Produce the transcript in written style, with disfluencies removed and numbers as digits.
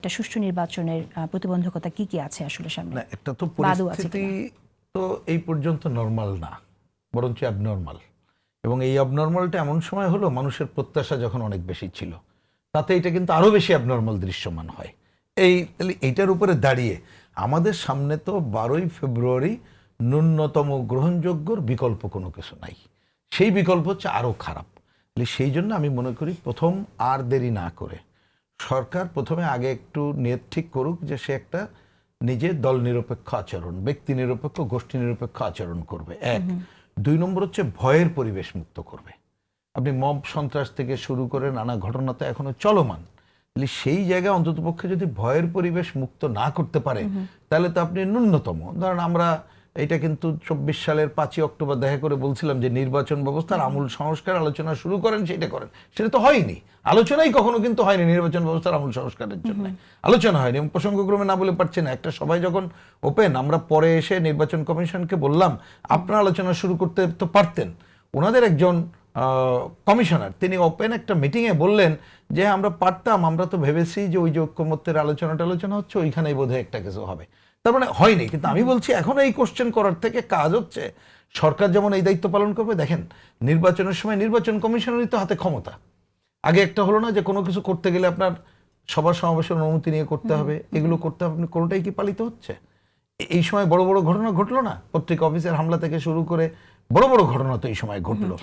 একটা সুষ্ঠু নির্বাচনের প্রতিবন্ধকতা কি কি আছে আসলে সামনে? না, একটা তো পরিস্থিতি তো এই পর্যন্ত নরমাল না, বরঞ্চ অ্যাবনর্মাল। এবং এই অ্যাবনর্মালটা এমন সময় হলো মানুষের প্রত্যাশা যখন অনেক বেশি ছিল, তাতে এটা কিন্তু আরও বেশি অ্যাবনর্মাল দৃশ্যমান হয়। এইটার উপরে দাঁড়িয়ে আমাদের সামনে তো 12ই ফেব্রুয়ারি ন্যূনতম গ্রহণযোগ্যর বিকল্প কোনো কিছু নাই। সেই বিকল্প হচ্ছে আরও খারাপ। সেই জন্য আমি মনে করি প্রথম আর দেরি না করে সরকার প্রথমে আগে একটু নিয়ত ঠিক করুক যে সে একটা নিজের দল নিরপেক্ষ আচরণ, ব্যক্তি নিরপেক্ষ, গোষ্ঠী নিরপেক্ষ আচরণ করবে। এক, 2 নম্বর হচ্ছে ভয়ের পরিবেশ মুক্ত করবে। আপনি মব সন্ত্রাস থেকে শুরু করে নানা ঘটনা তো এখনো চলমান। সেই জায়গায় অন্ততপক্ষে যদি ভয়ের পরিবেশ মুক্ত না করতে পারে তাহলে তো আপনি ন্যূনতম ধরেন, আমরা এটা কিন্তু 24 সালের 5ই অক্টোবর দেখা করে বলছিলাম যে নির্বাচন ব্যবস্থার আমূল সংস্কার আলোচনা শুরু করেন, সেটা করেন। সেটা তো হয়নি, আলোচনাই কখনো কিন্তু হয়নি নির্বাচন ব্যবস্থার আমূল সংস্কারের জন্য। আলোচনা হয়নি এবং প্রসঙ্গক্রমে না বলে পারছি না, একটা সবাই যখন ওপেন, আমরা পরে এসে নির্বাচন কমিশনকে বললাম আপনারা আলোচনা শুরু করতে তো পারতেন। ওনাদের একজন কমিশনার তিনি ওপেন একটা মিটিংয়ে বললেন যে আমরা পারতাম, আমরা তো ভেবেছি যে ওই যে ঐক্যমত্যের আলোচনা হচ্ছে ওইখানেই বোধহয় একটা কিছু হবে। তার মানে হয়নি। কিন্তু আমি বলছি এখন এই কোশ্চেন করার থেকে কাজ হচ্ছে সরকার যেমন এই দায়িত্ব পালন করবে। দেখেন, নির্বাচনের সময় নির্বাচন কমিশনেরই তো হাতে ক্ষমতা। আগে একটা হলো না যে কোনো কিছু করতে গেলে আপনার সবার সমাবেশের অনুমতি নিয়ে করতে হবে, এগুলো করতে হবে, কোনোটাই কি পালিত হচ্ছে? এই সময় বড় বড় ঘটনা ঘটলো না, পত্রিকা অফিসের হামলা থেকে শুরু করে বড় বড় ঘটনা তো এই সময় ঘটলো।